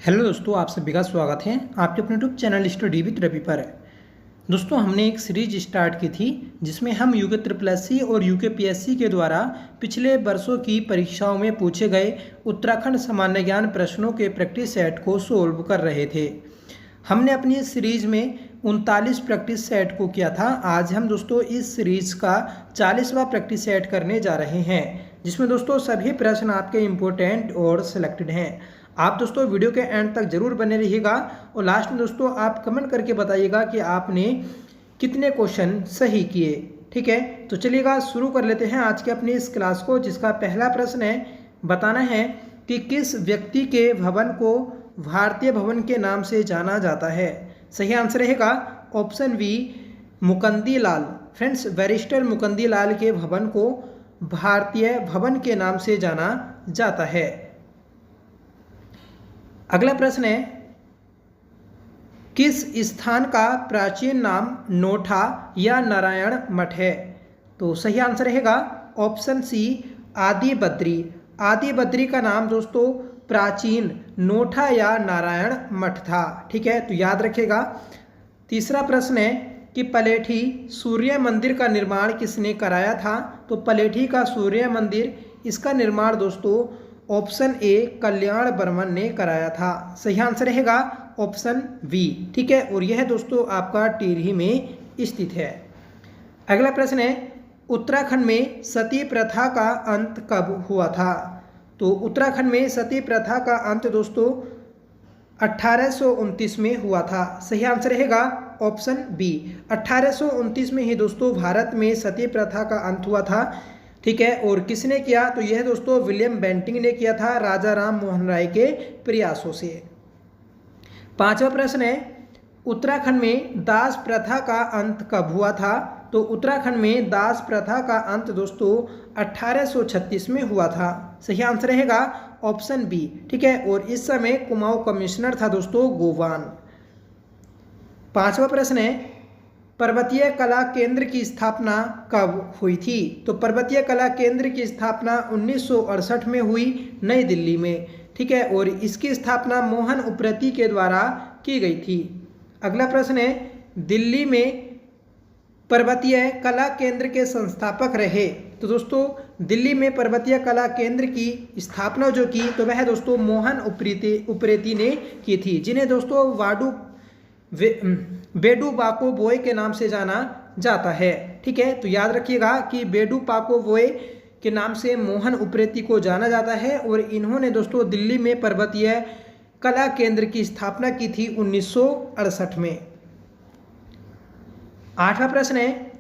Hello दोस्तों, आप सभी का स्वागत है आपके अपने YouTube channel study with Ravi पर। दोस्तों, हमने एक सीरीज स्टार्ट की थी जिसमें हम यूके ट्रिपल एससी और यूके पीएससी के द्वारा पिछले वर्षों की परीक्षाओं में पूछे गए उत्तराखंड सामान्य ज्ञान प्रश्नों के प्रैक्टिस सेट को सोल्व कर रहे थे। हमने अपनी इस सीरीज में 39 प्रैक्टिस सेट को किया था। आज हम दोस्तों इस सीरीज का 40वां प्रैक्टिस सेट करने जा रहे हैं, जिसमें दोस्तों सभी प्रश्न आपके इम्पोर्टेंट और सिलेक्टेड हैं। आप दोस्तों वीडियो के एंड तक जरूर बने रहिएगा और लास्ट में दोस्तों आप कमेंट करके बताइएगा कि आपने कितने क्वेश्चन सही किए। ठीक है, तो चलिएगा शुरू कर लेते हैं आज के अपनी इस क्लास को, जिसका पहला प्रश्न है, बताना है कि किस व्यक्ति के भवन को भारतीय भवन के नाम से जाना जाता है। सही आंसर रहेगा ऑप्शन बी, मुकुंदी लाल। फ्रेंड्स, बैरिस्टर मुकुंदी लाल के भवन को भारतीय भवन के नाम से जाना जाता है। अगला प्रश्न है, किस स्थान का प्राचीन नाम नोठा या नारायण मठ है। तो सही आंसर रहेगा ऑप्शन सी, आदि बद्री। आदि बद्री का नाम दोस्तों प्राचीन नोठा या नारायण मठ था। ठीक है, तो याद रखिएगा। तीसरा प्रश्न है कि पलेठी सूर्य मंदिर का निर्माण किसने कराया था। तो पलेठी का सूर्य मंदिर, इसका निर्माण दोस्तों ऑप्शन ए, कल्याण बर्मन ने कराया था। सही आंसर रहेगा ऑप्शन बी। ठीक है, और यह दोस्तों आपका टिहरी में स्थित है। अगला प्रश्न है, उत्तराखंड में सती प्रथा का अंत कब हुआ था। तो उत्तराखंड में सती प्रथा का अंत दोस्तों 1829 में हुआ था। सही आंसर रहेगा ऑप्शन बी। 1829 में ही दोस्तों भारत में सती प्रथा का अंत हुआ था। ठीक है, और किसने किया। तो यह दोस्तों विलियम बेंटिंग ने किया था, राजा राम मोहन राय के प्रयासों से। पांचवा प्रश्न है, उत्तराखंड में दास प्रथा का अंत कब हुआ था। तो उत्तराखंड में दास प्रथा का अंत दोस्तों 1836 में हुआ था। सही आंसर रहेगा ऑप्शन बी। ठीक है, और इस समय कुमाऊं कमिश्नर था दोस्तों गोवान। पांचवा प्रश्न है, पर्वतीय कला केंद्र की स्थापना कब हुई थी। तो पर्वतीय कला केंद्र की स्थापना 1968 में हुई, नई दिल्ली में। ठीक है, और इसकी स्थापना मोहन उप्रेती के द्वारा की गई थी। अगला प्रश्न है, दिल्ली में पर्वतीय कला केंद्र के संस्थापक रहे। तो दोस्तों दिल्ली में पर्वतीय कला केंद्र की स्थापना जो की, तो वह दोस्तों मोहन उप्रेती ने की थी, जिन्हें दोस्तों बेडू पाको बोए के नाम से जाना जाता है। ठीक है, तो याद रखिएगा कि बेडू पाको बोए के नाम से मोहन उप्रेती को जाना जाता है, और इन्होंने दोस्तों दिल्ली में पर्वतीय कला केंद्र की स्थापना की थी 1968 में। आठवां प्रश्न है,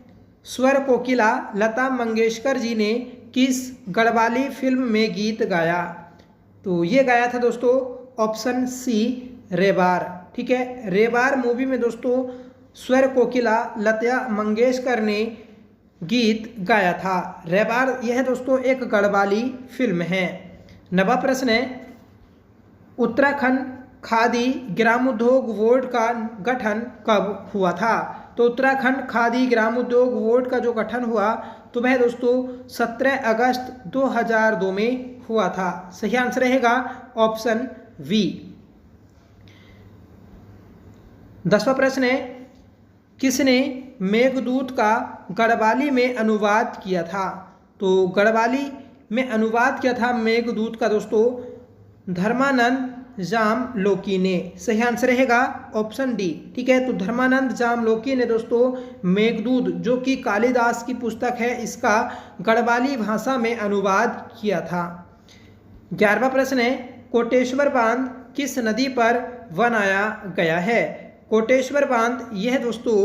स्वर कोकिला लता मंगेशकर जी ने किस गढ़वाली फिल्म में गीत गाया। तो ये गाया था दोस्तों ऑप्शन सी, रेबार। ठीक है, रेबार मूवी में दोस्तों स्वर कोकिला लता मंगेशकर ने गीत गाया था। रेबार यह दोस्तों एक गढ़वाली फिल्म है। नवा प्रश्न है, उत्तराखंड खादी ग्रामोद्योग बोर्ड का गठन कब हुआ था। तो उत्तराखंड खादी ग्रामोद्योग बोर्ड का जो गठन हुआ, तो वह दोस्तों 17 अगस्त 2002 में हुआ था। सही आंसर रहेगा ऑप्शन वी। 10वां प्रश्न है, किसने मेघदूत का गढ़वाली में अनुवाद किया था। तो गढ़वाली में अनुवाद किया था मेघदूत का दोस्तों धर्मानंद जामलोकी ने। सही आंसर रहेगा ऑप्शन डी। ठीक है, तो धर्मानंद जामलोकी ने दोस्तों मेघदूत, जो कि कालिदास की पुस्तक है, इसका गढ़वाली भाषा में अनुवाद किया था। 11वां प्रश्न है, कोटेश्वर बांध किस नदी पर बनाया गया है। कोटेश्वर बांध यह दोस्तों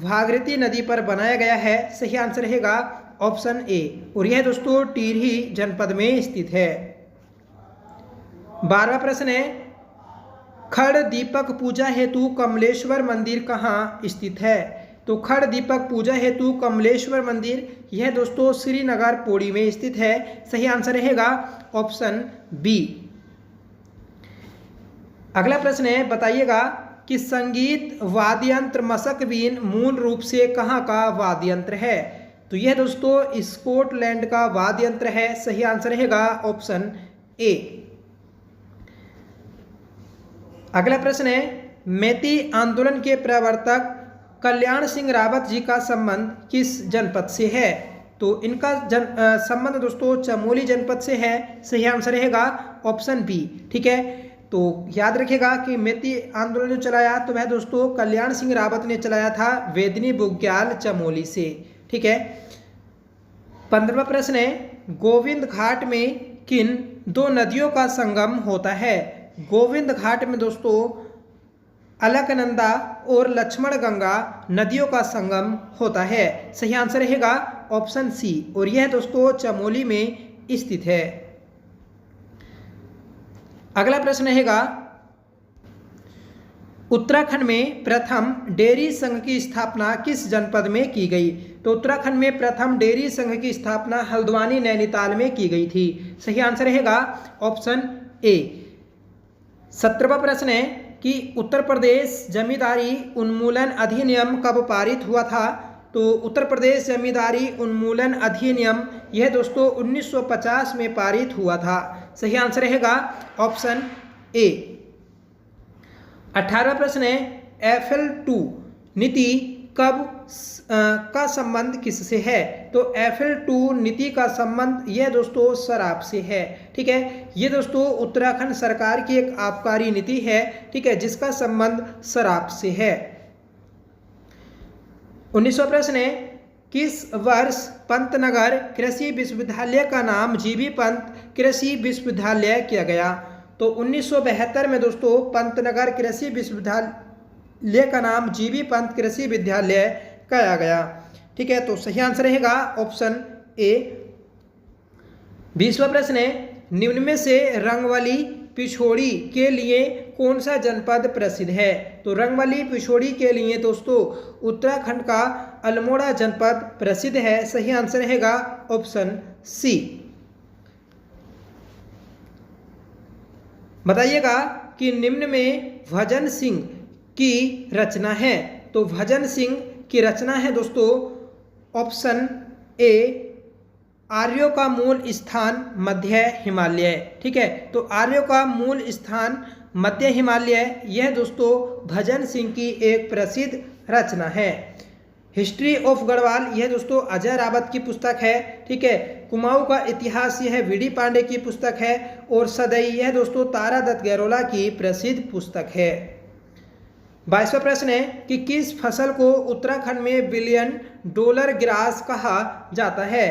भागीरथी नदी पर बनाया गया है। सही आंसर रहेगा ऑप्शन ए, और यह दोस्तों टिहरी जनपद में स्थित है। 12वां प्रश्न है, खड़ दीपक पूजा हेतु कमलेश्वर मंदिर कहाँ स्थित है। तो खड़ दीपक पूजा हेतु कमलेश्वर मंदिर यह दोस्तों श्रीनगर पौड़ी में स्थित है। सही आंसर रहेगा ऑप्शन बी। अगला प्रश्न है, बताइएगा कि संगीत वाद्ययंत्र मशकबीन मूल रूप से कहाँ का वाद्ययंत्र है। तो यह दोस्तों स्कॉटलैंड का वाद्ययंत्र है। सही आंसर रहेगा ऑप्शन ए। अगला प्रश्न है, मैती आंदोलन के प्रवर्तक कल्याण सिंह रावत जी का संबंध किस जनपद से है? तो इनका संबंध दोस्तों चमोली जनपद से है। सही आंसर रहेगा ऑप्शन बी। ठीक है, तो याद रखिएगा कि मैती आंदोलन जो चलाया तो वह दोस्तों कल्याण सिंह रावत ने चलाया था वेदनी बुग्याल चमोली से। ठीक है, 15वां प्रश्न है, गोविंद घाट में किन दो नदियों का संगम होता है? गोविंद घाट में दोस्तों अलकनंदा और लक्ष्मण गंगा नदियों का संगम होता है। सही आंसर रहेगा ऑप्शन सी, और यह दोस्तों चमोली में स्थित है। अगला प्रश्न रहेगा, उत्तराखंड में प्रथम डेयरी संघ की स्थापना किस जनपद में की गई? तो उत्तराखंड में प्रथम डेयरी संघ की स्थापना हल्द्वानी नैनीताल में की गई थी। सही आंसर रहेगा ऑप्शन ए। 17वां प्रश्न है कि उत्तर प्रदेश जमींदारी उन्मूलन अधिनियम कब पारित हुआ था? तो उत्तर प्रदेश जमींदारी उन्मूलन अधिनियम यह दोस्तों 1950 में पारित हुआ था। सही आंसर रहेगा ऑप्शन ए। 18वां प्रश्न है, FL2 नीति कब का संबंध किससे है? तो FL2 नीति का संबंध यह दोस्तों शराब से है। ठीक है, ये दोस्तों उत्तराखंड सरकार की एक आबकारी नीति है। ठीक है, जिसका संबंध शराब से है। 19वां प्रश्न है, किस वर्ष पंतनगर कृषि विश्वविद्यालय का नाम जीबी पंत कृषि विश्वविद्यालय किया गया? तो 1972 में दोस्तों पंतनगर कृषि विश्वविद्यालय का नाम जीबी पंत कृषि विद्यालय किया गया। ठीक है, तो सही आंसर रहेगा ऑप्शन ए। 20वां प्रश्न है, निम्न में से रंगवली पिछोड़ी के लिए कौन सा जनपद प्रसिद्ध है? तो रंगवली पिछोड़ी के लिए दोस्तों उत्तराखंड का अल्मोड़ा जनपद प्रसिद्ध है। सही आंसर रहेगा ऑप्शन सी। बताइएगा कि निम्न में भजन सिंह की रचना है। तो भजन सिंह की रचना है दोस्तों ऑप्शन ए, आर्यों का मूल स्थान मध्य हिमालय। ठीक है, तो आर्यों का मूल स्थान मध्य हिमालय यह दोस्तों भजन सिंह की एक प्रसिद्ध रचना है। हिस्ट्री ऑफ गढ़वाल यह दोस्तों अजय रावत की पुस्तक है। ठीक है, कुमाऊं का इतिहास यह वीडी पांडे की पुस्तक है, और सदई यह दोस्तों तारादत्त गैरोला की प्रसिद्ध पुस्तक है। 22वां प्रश्न है कि किस फसल को उत्तराखंड में बिलियन डॉलर ग्रास कहा जाता है?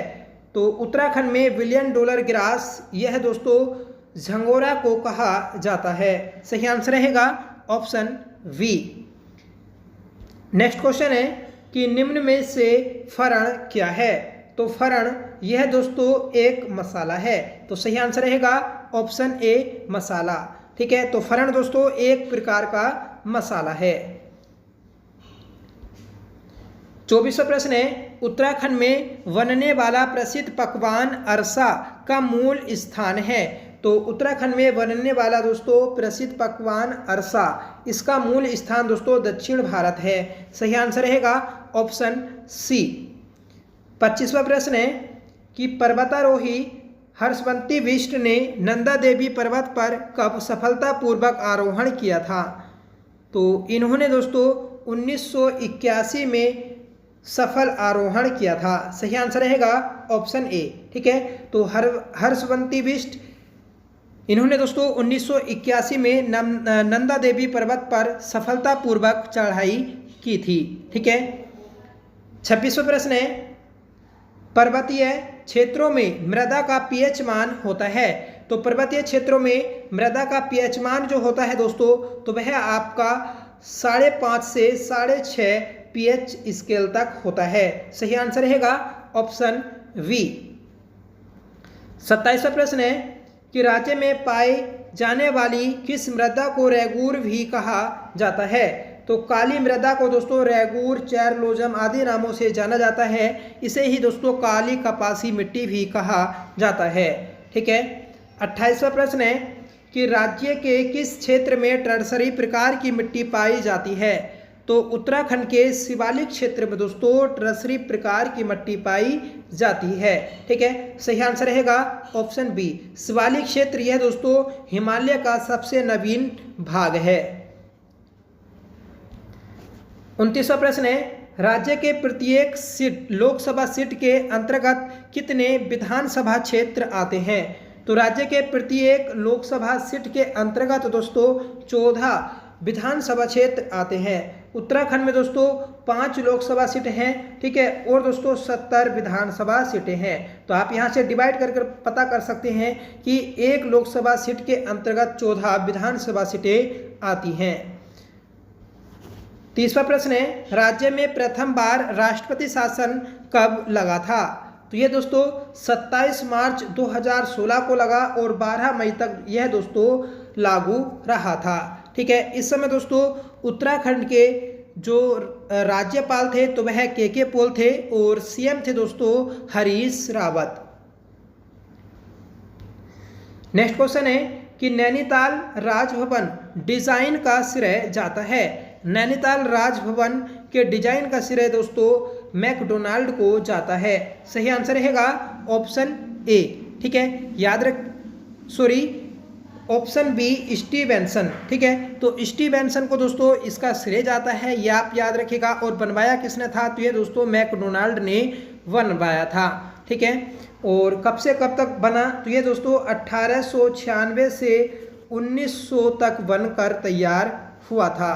तो उत्तराखंड में बिलियन डॉलर ग्रास यह दोस्तों झंगोरा को कहा जाता है। सही आंसर रहेगा ऑप्शन वी। नेक्स्ट क्वेश्चन है कि निम्न में से फरण क्या है? तो फरण यह दोस्तों एक मसाला है। तो सही आंसर रहेगा ऑप्शन ए, मसाला। ठीक है, तो फरण दोस्तों एक प्रकार का मसाला है। 24वां प्रश्न है, उत्तराखंड में बनने वाला प्रसिद्ध पकवान अरसा का मूल स्थान है? तो उत्तराखंड में बनने वाला दोस्तों प्रसिद्ध पकवान अरसा, इसका मूल स्थान दोस्तों दक्षिण भारत है। सही आंसर रहेगा ऑप्शन सी। 25वां प्रश्न है कि पर्वतारोही हर्षवंती बिष्ट ने नंदा देवी पर्वत पर कब सफलतापूर्वक आरोहण किया था? तो इन्होंने दोस्तों 1981 में सफल आरोहण किया था। सही आंसर रहेगा ऑप्शन ए। ठीक है, तो हर्षवंती बिष्ट इन्होंने दोस्तों 1981 में नंदा देवी पर्वत पर सफलतापूर्वक चढ़ाई की थी। ठीक है, 26वां प्रश्न है, पर्वतीय क्षेत्रों में मृदा का पीएच मान होता है? तो पर्वतीय क्षेत्रों में मृदा का पीएच मान जो होता है दोस्तों, तो वह आपका 5.5 से 6.5 पीएच स्केल तक होता है। सही आंसर रहेगा ऑप्शन वी। 27वां प्रश्न है कि राज्य में पाई जाने वाली किस मृदा को रेगूर भी कहा जाता है? तो काली मृदा को दोस्तों रेगूर, चैरलोजम आदि नामों से जाना जाता है। इसे ही दोस्तों काली कपासी मिट्टी भी कहा जाता है। ठीक है, 28वां प्रश्न है कि राज्य के किस क्षेत्र में टर्सरी प्रकार की मिट्टी पाई जाती है? तो उत्तराखंड के शिवालिक क्षेत्र में दोस्तों ट्रसरी प्रकार की मिट्टी पाई जाती है। ठीक है, सही आंसर रहेगा ऑप्शन बी, शिवालिक क्षेत्र। यह दोस्तों हिमालय का सबसे नवीन भाग है। 29वां प्रश्न है, राज्य के प्रत्येक सीट लोकसभा सीट के अंतर्गत कितने विधानसभा क्षेत्र आते हैं? तो राज्य के प्रत्येक लोकसभा सीट के अंतर्गत दोस्तों 14 विधानसभा क्षेत्र आते हैं। उत्तराखंड में दोस्तों 5 लोकसभा सीट हैं। ठीक है, और दोस्तों 70 विधानसभा सीटें हैं। तो आप यहां से डिवाइड कर पता कर सकते हैं कि एक लोकसभा सीट के अंतर्गत 14 विधानसभा सीटें आती हैं। 30वां प्रश्न है, राज्य में प्रथम बार राष्ट्रपति शासन कब लगा था? तो ये दोस्तों 27 मार्च 2016 को लगा और 12 मई तक यह दोस्तों लागू रहा था। ठीक है, इस समय दोस्तों उत्तराखंड के जो राज्यपाल थे तो वह के पॉल थे और सीएम थे दोस्तों हरीश रावत। नेक्स्ट क्वेश्चन है कि नैनीताल राजभवन डिजाइन का श्रेय जाता है। नैनीताल राजभवन के डिजाइन का श्रेय दोस्तों मैकडोनाल्ड को जाता है। सही आंसर रहेगा ऑप्शन ए। ठीक है, ऑप्शन बी स्टीवेंसन। ठीक है, तो स्टीवेंसन को दोस्तों इसका श्रेय जाता है, यह आप याद रखिएगा। और बनवाया किसने था? तो ये दोस्तों मैकडोनाल्ड ने बनवाया था। ठीक है, और कब से कब तक बना? तो ये दोस्तों 1896 से 1900 तक बनकर तैयार हुआ था।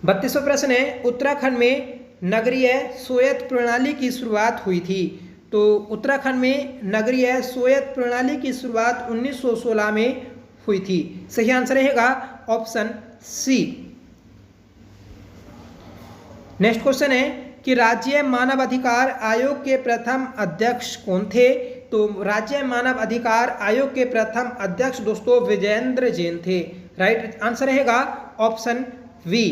32वां प्रश्न है, उत्तराखंड में नगरीय स्वायत्त प्रणाली की शुरुआत हुई थी। तो उत्तराखंड में नगरीय स्वायत्त प्रणाली की शुरुआत 1916 में हुई थी। सही आंसर रहेगा ऑप्शन सी। नेक्स्ट क्वेश्चन है कि राज्य मानव अधिकार आयोग के प्रथम अध्यक्ष कौन थे? तो राज्य मानव अधिकार आयोग के प्रथम अध्यक्ष दोस्तों विजेंद्र जैन थे। राइट आंसर रहेगा ऑप्शन वी।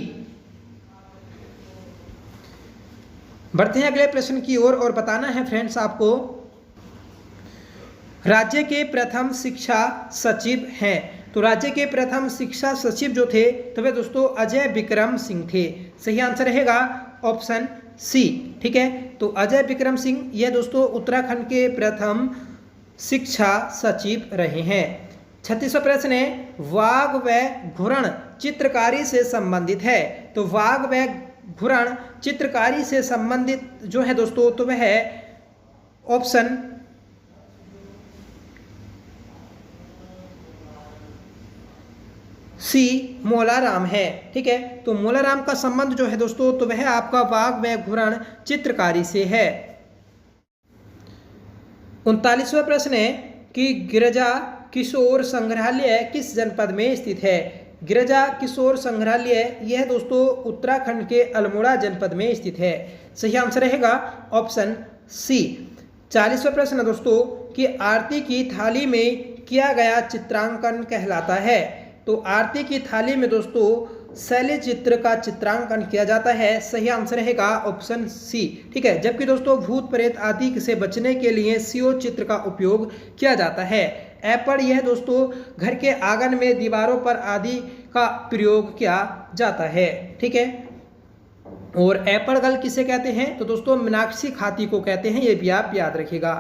बढ़ते हैं अगले प्रश्न की ओर और बताना है फ्रेंड्स आपको, राज्य के प्रथम शिक्षा सचिव हैं। तो राज्य के प्रथम शिक्षा सचिव जो थे तो वे दोस्तों अजय विक्रम सिंह थे। सही आंसर रहेगा ऑप्शन सी। ठीक है, तो अजय विक्रम सिंह ये दोस्तों उत्तराखंड के प्रथम शिक्षा सचिव रहे हैं। 36वां प्रश्न है, वाघ व घुरण चित्रकारी से संबंधित है। तो वाघ व घुरण चित्रकारी से संबंधित जो है दोस्तों तो वह है ऑप्शन सी मोलाराम है। ठीक है, तो मोलाराम का संबंध जो है दोस्तों तो वह आपका वाघ व घुरण चित्रकारी से है। 39वां प्रश्न है कि गिरिजा किशोर संग्रहालय किस जनपद में स्थित है? गिरिजा किशोर संग्रहालय यह दोस्तों उत्तराखंड के अल्मोड़ा जनपद में स्थित है। सही आंसर रहेगा ऑप्शन सी। 40वां प्रश्न दोस्तों कि आरती की थाली में किया गया चित्रांकन कहलाता है। तो आरती की थाली में दोस्तों शैली चित्र का चित्रांकन किया जाता है। सही आंसर रहेगा ऑप्शन सी। ठीक है, जबकि दोस्तों भूत प्रेत आदि से बचने के लिए सीओ चित्र का उपयोग किया जाता है। एप्पल यह दोस्तों घर के आंगन में दीवारों पर आदि का प्रयोग किया जाता है। ठीक है, और एप्पल गल किसे कहते हैं? तो दोस्तों मीनाक्षी खाती को कहते हैं, ये भी आप याद रखिएगा।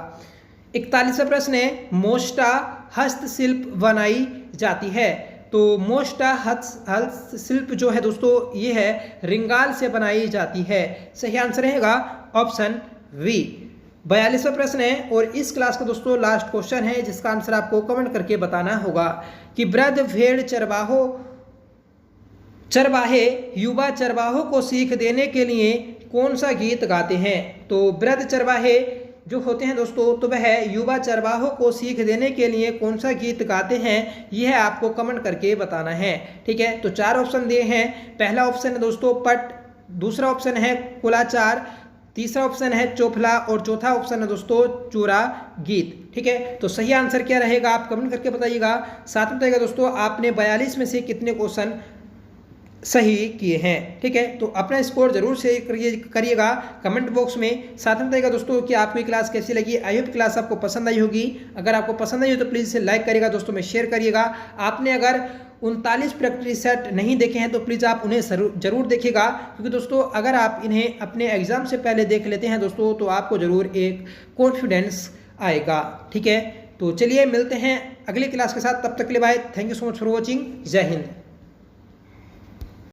41वां प्रश्न है, मोष्टा हस्तशिल्प बनाई जाती है। तो मोष्टा हस्तशिल्प जो है दोस्तों ये है रिंगाल से बनाई जाती है। सही आंसर रहेगा ऑप्शन वी। 42वां प्रश्न है और इस क्लास का दोस्तों लास्ट क्वेश्चन है जिसका आंसर आपको कमेंट करके बताना होगा कि वृद्ध भेड़ चरवाहे युवा चरवाहों को सीख देने के लिए कौन सा गीत गाते हैं? तो वृद्ध चरवाहे जो होते हैं दोस्तों तो वह युवा चरवाहों को सीख देने के लिए कौन सा गीत गाते हैं, यह आपको कमेंट करके बताना है। ठीक है, तो 4 ऑप्शन दिए हैं। पहला ऑप्शन है दोस्तों पट, दूसरा ऑप्शन है कुलाचार, तीसरा ऑप्शन है चोफला और चौथा ऑप्शन है दोस्तों चूरा गीत। ठीक है, तो सही आंसर क्या रहेगा आप कमेंट करके बताइएगा। साथ में बताइएगा दोस्तों आपने 42 में से कितने क्वेश्चन सही किए हैं। ठीक है, तो अपना स्कोर जरूर से करिएगा कमेंट बॉक्स में। साथ में बताइएगा दोस्तों कि आपको ये क्लास कैसी लगी। आई होप क्लास आपको पसंद आई होगी। अगर आपको पसंद आई हो तो प्लीज़ इसे लाइक करिएगा दोस्तों में, शेयर करिएगा। आपने अगर 39 प्रैक्टिस सेट नहीं देखे हैं तो प्लीज़ आप उन्हें जरूर देखिएगा, क्योंकि दोस्तों अगर आप इन्हें अपने एग्जाम से पहले देख लेते हैं दोस्तों तो आपको ज़रूर एक कॉन्फिडेंस आएगा। ठीक है, तो चलिए मिलते हैं अगली क्लास के साथ, तब तक के लिए bye. Thank you so much for watching. जय हिंद।